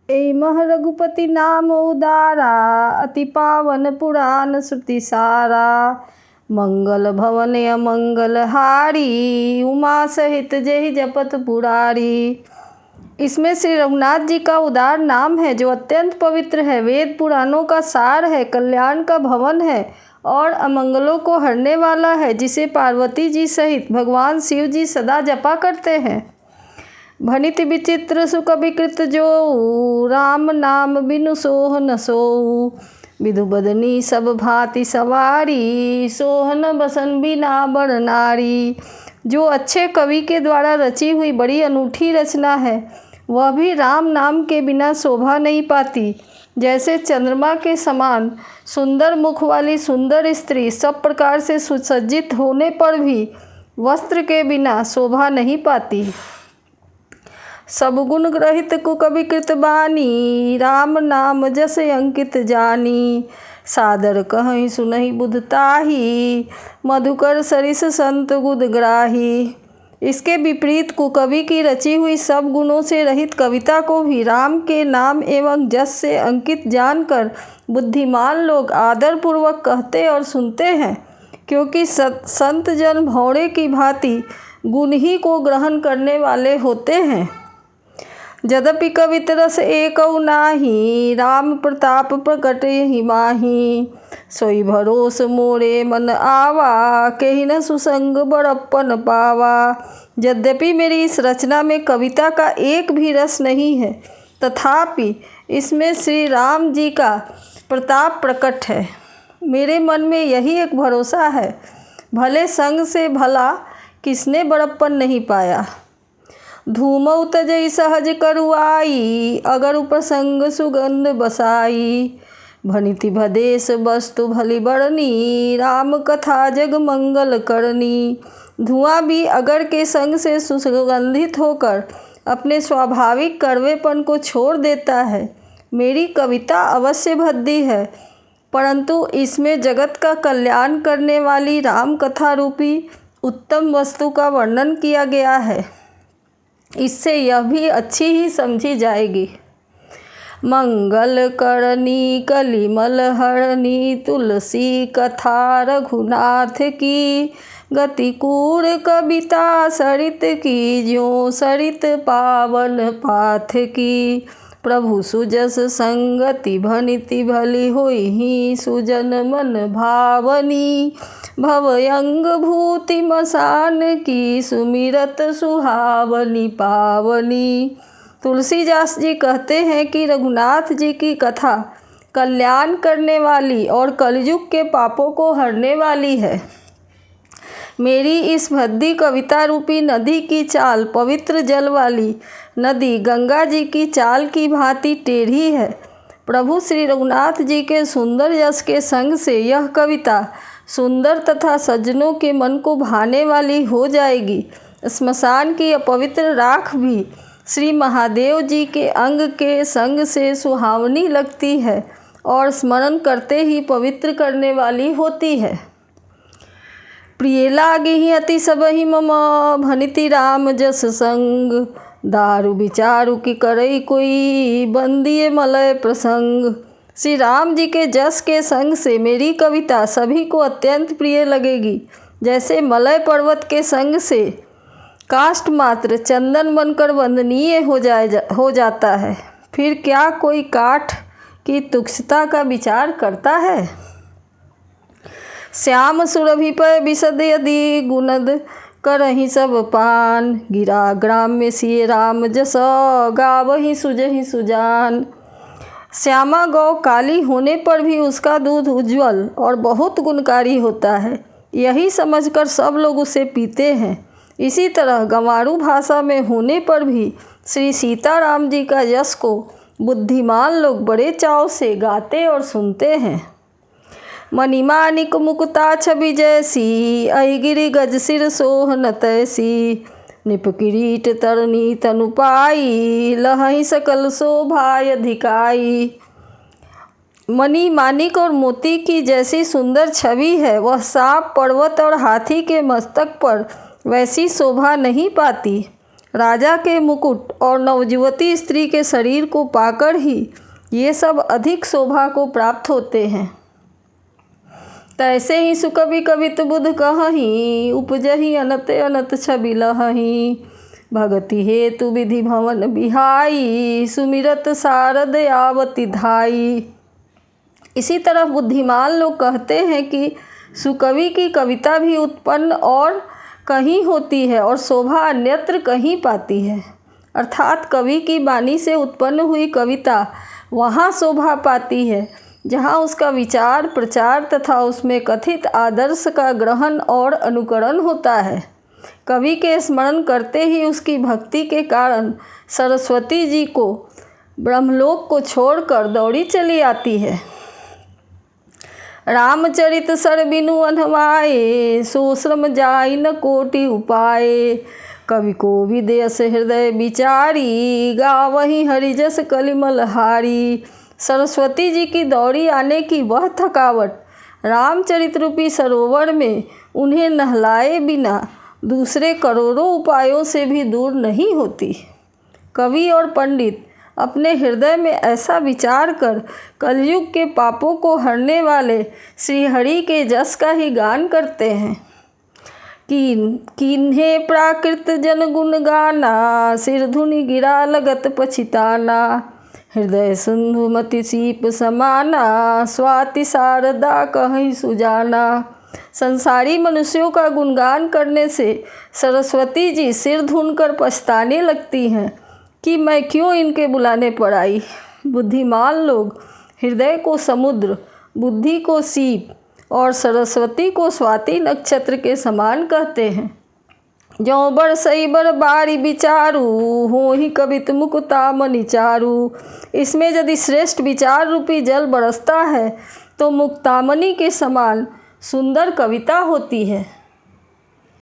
एमह रघुपति नाम उदारा, अति पावन पुराण श्रुति सारा। मंगल भवन अमंगल हारी, उमा सहित जय जपत पुरारी। इसमें श्री रघुनाथ जी का उदार नाम है जो अत्यंत पवित्र है, वेद पुराणों का सार है, कल्याण का भवन है और अमंगलों को हरने वाला है, जिसे पार्वती जी सहित भगवान शिव जी सदा जपा करते हैं। भनित विचित्र सुख विकृत जो, राम नाम बिनु सोह न सोऊ। विधु बदनी सब भांति सवारी, सोहन बसन बिना बड़ नारी। जो अच्छे कवि के द्वारा रची हुई बड़ी अनूठी रचना है, वह भी राम नाम के बिना शोभा नहीं पाती। जैसे चंद्रमा के समान सुंदर मुख वाली सुंदर स्त्री सब प्रकार से सुसज्जित होने पर भी वस्त्र के बिना शोभा नहीं पाती। सब गुण ग्रहित कुकविकृत बानी, राम नाम जस अंकित जानी। सादर कहीं सुनहि बुध ताही, मधुकर सरिस संत गुद ग्राही। इसके विपरीत कुकवि की रची हुई सब गुणों से रहित कविता को भी राम के नाम एवं जस से अंकित जानकर बुद्धिमान लोग आदरपूर्वक कहते और सुनते हैं, क्योंकि संत जन भौरे की भांति गुण ही को ग्रहण करने वाले होते हैं। यद्यपि कवित रस एकौ नाही, राम प्रताप प्रकट ही माही। सोई भरोस मोरे मन आवा, केहि न सुसंग बड़प्पन पावा। यद्यपि मेरी इस रचना में कविता का एक भी रस नहीं है, तथापि इसमें श्री राम जी का प्रताप प्रकट है। मेरे मन में यही एक भरोसा है, भले संग से भला किसने बड़प्पन नहीं पाया। धूमौ तजई सहज करुआई, अगर उपसंग सुगंध बसाई। भनिति भदेश वस्तु भली बड़नी, राम कथा जग मंगल करनी। धुआं भी अगर के संग से सुगंधित होकर अपने स्वाभाविक कड़वेपन को छोड़ देता है। मेरी कविता अवश्य भद्दी है, परंतु इसमें जगत का कल्याण करने वाली राम कथा रूपी उत्तम वस्तु का वर्णन किया गया है। इससे यह भी अच्छी ही समझी जाएगी। मंगल करनी कलिमल हरनी, तुलसी कथा रघुनाथ की। गति कूढ़ कविता सरित की, ज्यों सरित पावन पाथ की। प्रभु सुजस संगति भनिति भली, होई सुजन मन भावनी। भवयंग भूति मसान की, सुमिरत सुहावनी पावनी। तुलसीदास जी कहते हैं कि रघुनाथ जी की कथा कल्याण करने वाली और कलयुग के पापों को हरने वाली है। मेरी इस भद्दी कविता रूपी नदी की चाल पवित्र जल वाली नदी गंगा जी की चाल की भांति टेढ़ी है। प्रभु श्री रघुनाथ जी के सुंदर यश के संग से यह कविता सुंदर तथा सज्जनों के मन को भाने वाली हो जाएगी। स्मशान की अपवित्र राख भी श्री महादेव जी के अंग के संग से सुहावनी लगती है और स्मरण करते ही पवित्र करने वाली होती है। प्रिय लागिहि अति सबहि मम, भनिति राम जस संग। दारु विचारु की करई कोई, बंदिए मलय प्रसंग। श्री राम जी के जस के संग से मेरी कविता सभी को अत्यंत प्रिय लगेगी। जैसे मलय पर्वत के संग से काष्ठ मात्र चंदन बनकर वंदनीय हो जाता है, फिर क्या कोई काठ की तुच्छता का विचार करता है। श्याम सुरभि पय विशद यदि, गुणद करहि सब पान। गिरा ग्राम में सिय राम जस, गावहि सुजहि सुजान। श्यामा गौ काली होने पर भी उसका दूध उज्जवल और बहुत गुणकारी होता है, यही समझकर सब लोग उसे पीते हैं। इसी तरह गंवारू भाषा में होने पर भी श्री सीताराम जी का यश को बुद्धिमान लोग बड़े चाव से गाते और सुनते हैं। मणिमाणिक मुकुता छवि जैसी, अहिगिरि गज सिर सोहन तैसी। निप किरीट तरनी तनु पाई, लहहि सकल शोभाय अधिकाई। मणि माणिक और मोती की जैसी सुंदर छवि है, वह सांप पर्वत और हाथी के मस्तक पर वैसी शोभा नहीं पाती। राजा के मुकुट और नवजुवती स्त्री के शरीर को पाकर ही ये सब अधिक शोभा को प्राप्त होते हैं। तैसे ही सुकवि कवित बुध कहहीं, उपजहि अनत अनत छवि लहहीं। भगति हेतु विधि भवन बिहाई, सुमिरत सारद आवति धाई। इसी तरह बुद्धिमान लोग कहते हैं कि सुकवि की कविता भी उत्पन्न और कहीं होती है और शोभा अन्यत्र कहीं पाती है। अर्थात कवि की वाणी से उत्पन्न हुई कविता वहाँ शोभा पाती है जहाँ उसका विचार प्रचार तथा उसमें कथित आदर्श का ग्रहण और अनुकरण होता है। कवि के स्मरण करते ही उसकी भक्ति के कारण सरस्वती जी को ब्रह्मलोक को छोड़कर दौड़ी चली आती है। रामचरित सर बिनु अनवाए, सो श्रम जाई न कोटि उपाय। कवि को विदेश हृदय विचारी, गावहि हरिजस कलिमल हारी। सरस्वती जी की दौड़ी आने की वह थकावट रामचरित रूपी सरोवर में उन्हें नहलाए बिना दूसरे करोड़ों उपायों से भी दूर नहीं होती। कवि और पंडित अपने हृदय में ऐसा विचार कर कलयुग के पापों को हरने वाले श्री हरि के जस का ही गान करते हैं। किन्हे प्राकृत जन गुण गाना, सिर धुनि गिरा लगत पछिताना। हृदय सिंधुमति सीप समाना, स्वाति शारदा कहीं सुजाना। संसारी मनुष्यों का गुणगान करने से सरस्वती जी सिर धुनकर पछताने लगती हैं कि मैं क्यों इनके बुलाने पर आई। बुद्धिमान लोग हृदय को समुद्र, बुद्धि को सीप और सरस्वती को स्वाति नक्षत्र के समान कहते हैं। ज्यों बरसई बर बारी विचारू, होहि कवित मुकुता मनि चारू। इसमें यदि श्रेष्ठ विचार रूपी जल बरसता है तो मुक्तामणि के समान सुंदर कविता होती है।